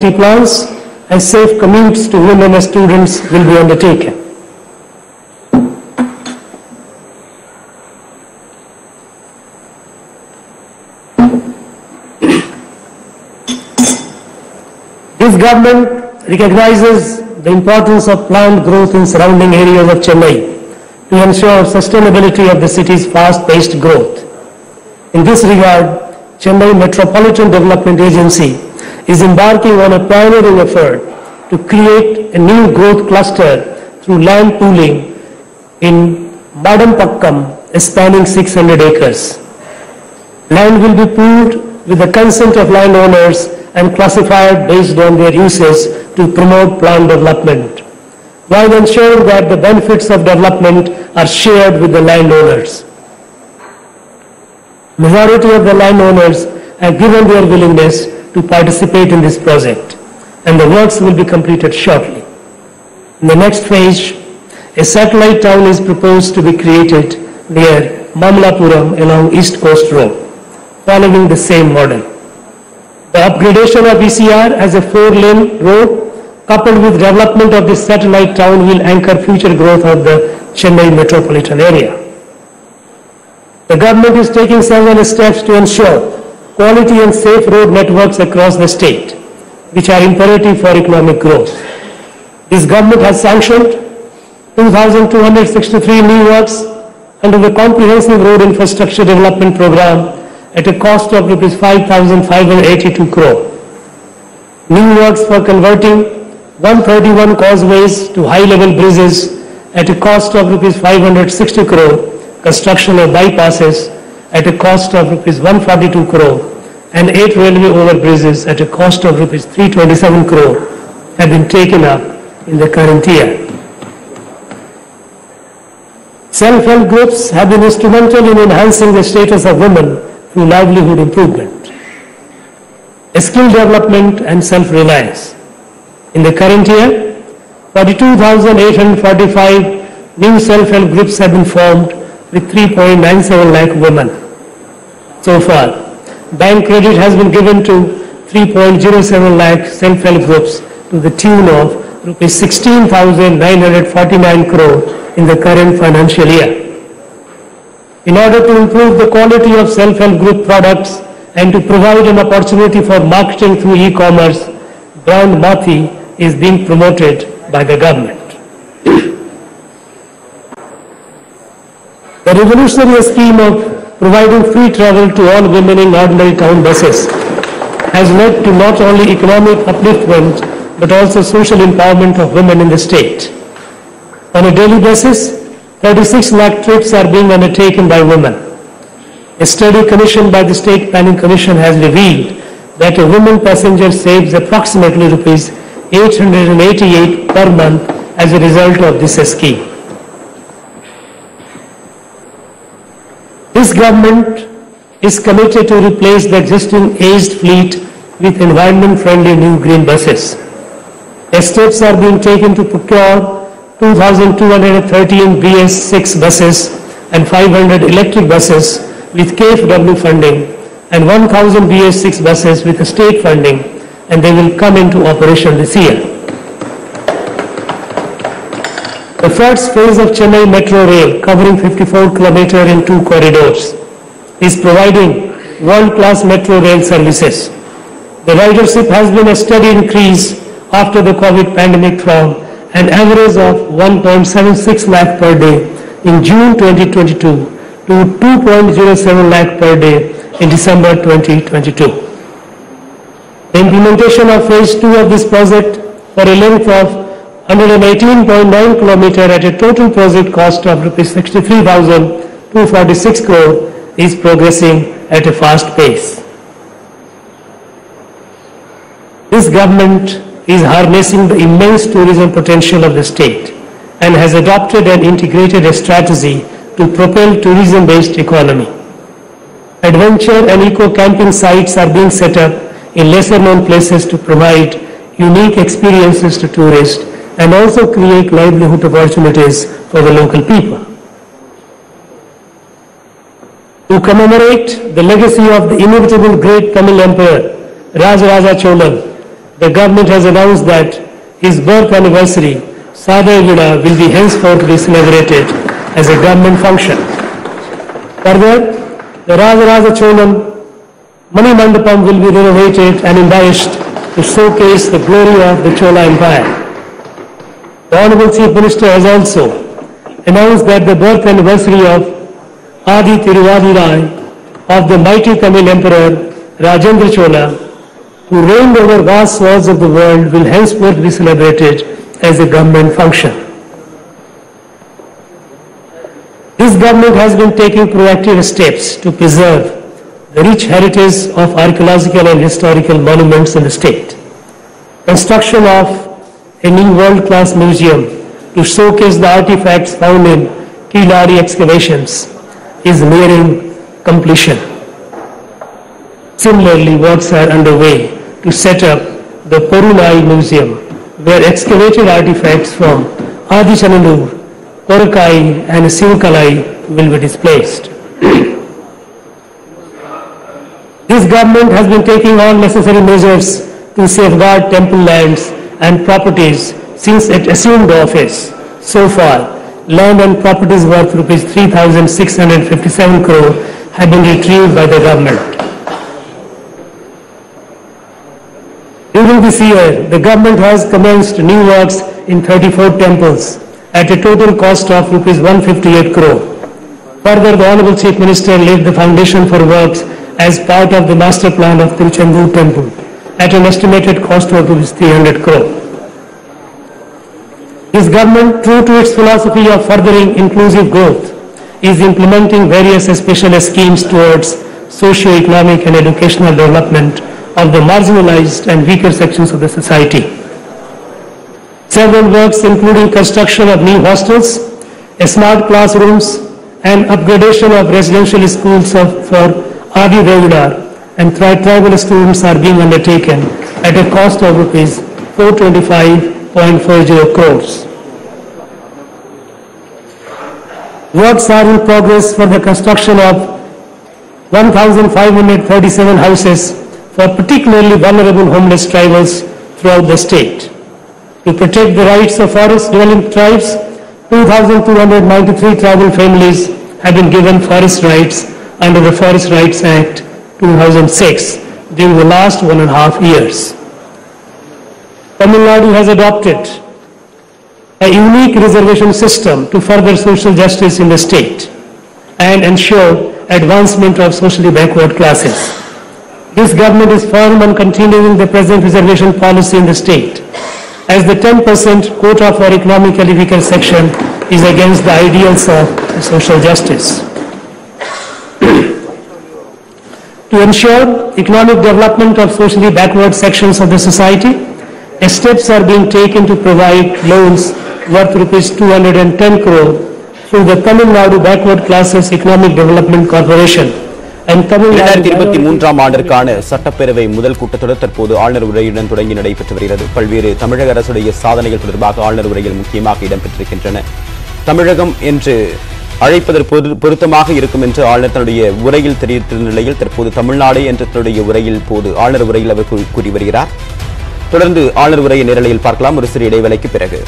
plans and safe commutes to women and students will be undertaken. This government recognizes the importance of planned growth in surrounding areas of Chennai to ensure sustainability of the city's fast-paced growth. In this regard, Chennai Metropolitan Development Agency is embarking on a pioneering effort to create a new growth cluster through land pooling in Madampakkam, spanning 600 acres. Land will be pooled with the consent of landowners and classified based on their uses to promote planned development, while ensuring that the benefits of development are shared with the landowners. Majority of the landowners have given their willingness to participate in this project, and the works will be completed shortly. In the next phase, a satellite town is proposed to be created near Mamlapuram along East Coast Road, following the same model. The upgradation of ECR as a 4-lane road, coupled with development of this satellite town, will anchor future growth of the Chennai metropolitan area. The government is taking several steps to ensure quality and safe road networks across the state, which are imperative for economic growth. This government has sanctioned 2,263 new works under the Comprehensive Road Infrastructure Development Program at a cost of Rs 5,582 crore. New works for converting 131 causeways to high-level bridges at a cost of Rs 560 crore, construction of bypasses at a cost of Rs 142 crore, and 8 railway overbridges at a cost of Rs 327 crore have been taken up in the current year. Self-help groups have been instrumental in enhancing the status of women through livelihood improvement, skill development and self-reliance. In the current year, 42,845 new self-help groups have been formed with 3.97 lakh women. So far, bank credit has been given to 3.07 lakh self-help groups to the tune of Rs 16,949 crore in the current financial year. In order to improve the quality of self-help group products and to provide an opportunity for marketing through e-commerce, brand Mathi is being promoted by the government. The revolutionary scheme of providing free travel to all women in ordinary town buses has led to not only economic upliftment but also social empowerment of women in the state. On a daily basis, 36 lakh trips are being undertaken by women. A study commissioned by the State Planning Commission has revealed that a woman passenger saves approximately Rs 888 per month as a result of this scheme. This government is committed to replace the existing aged fleet with environment-friendly new green buses. Steps are being taken to procure 2,213 BS6 buses and 500 electric buses with KFW funding and 1,000 BS6 buses with state funding, and they will come into operation this year. The first phase of Chennai Metro Rail, covering 54 km in 2 corridors, is providing world-class metro rail services. The ridership has been a steady increase after the COVID pandemic from an average of 1.76 lakh per day in June 2022 to 2.07 lakh per day in December 2022. The implementation of phase 2 of this project for a length of 118.9 km at a total project cost of Rs 63,246 crore is progressing at a fast pace. This government is harnessing the immense tourism potential of the state and has adopted an integrated strategy to propel tourism-based economy. Adventure and eco-camping sites are being set up in lesser-known places to provide unique experiences to tourists and also create livelihood opportunities for the local people. To commemorate the legacy of the inimitable great Tamil Emperor, Rajaraja Cholan, the government has announced that his birth anniversary, Sadayagida, will be henceforth be celebrated as a government function. Further, the Rajaraja Cholam Mani Mandapam will be renovated and embellished to showcase the glory of the Chola Empire. The Honorable Chief Minister has also announced that the birth anniversary of Adi Tiruvadirai of the mighty Tamil Emperor Rajendra Chola, who reigned over vast swaths of the world, will henceforth be celebrated as a government function. This government has been taking proactive steps to preserve the rich heritage of archaeological and historical monuments in the state. Construction of a new world-class museum to showcase the artifacts found in Kiladi excavations is nearing completion. Similarly, works are underway to set up the Porunai Museum, where excavated artifacts from Adi Chananur, Korakai and Sivakalai will be displayed. This government has been taking all necessary measures to safeguard temple lands and properties since it assumed office. So far, land and properties worth rupees 3,657 crore have been retrieved by the government. During this year, the government has commenced new works in 34 temples at a total cost of rupees 158 crore. Further, the Honorable Chief Minister laid the foundation for works as part of the master plan of Tiruchendur Temple at an estimated cost of rupees 300 crore. This government, true to its philosophy of furthering inclusive growth, is implementing various special schemes towards socio-economic and educational development of the marginalized and weaker sections of the society. Several works including construction of new hostels, smart classrooms and upgradation of residential schools for Adi Regular and tribal students are being undertaken at a cost of rupees 425.40 crores. Works are in progress for the construction of 1,537 houses for particularly vulnerable homeless tribals throughout the state. To protect the rights of forest-dwelling tribes, 2,293 tribal families have been given forest rights under the Forest Rights Act 2006 during the last 1.5 years. Tamil Nadu has adopted a unique reservation system to further social justice in the state and ensure advancement of socially backward classes. This government is firm on continuing the present reservation policy in the state, as the 10% quota for economically weaker section is against the ideals of social justice. To ensure economic development of socially backward sections of the society, steps are being taken to provide loans worth rupees 210 crore through the Tamil Nadu Backward Classes Economic Development Corporation and Tamil Nadu. 2023 ஆண்டிற்கான சட்டப்பேரவை முதல் கூட்டத்தொடர் தற்போது ஆளுநர் உரையுடன் தொடங்கி நடைபெற்று வருகிறது. பல்வேறு தமிழக அரசுடைய சாதனைகள் தொடர்பாக ஆளுநர் உரையில் முக்கியமாக இடம்பெற்றிருக்கின்றன. தமிழகம் என்று அழைப்பதற்கு பொருத்தமாக இருக்கும் என்று ஆளுநர் தன்னுடைய உரையில் தெரிவித்திருந்த நிலையில் தற்போது தமிழ்நாடு என்ற தன்னுடைய உரையில் போது ஆளுநர் உரையில் அவர் கூறி வருகிறார். தொடர்ந்து ஆளுநர் உரையை நேரலையில் பார்க்கலாம் ஒரு சிறு இடைவேளைக்கு பிறகு.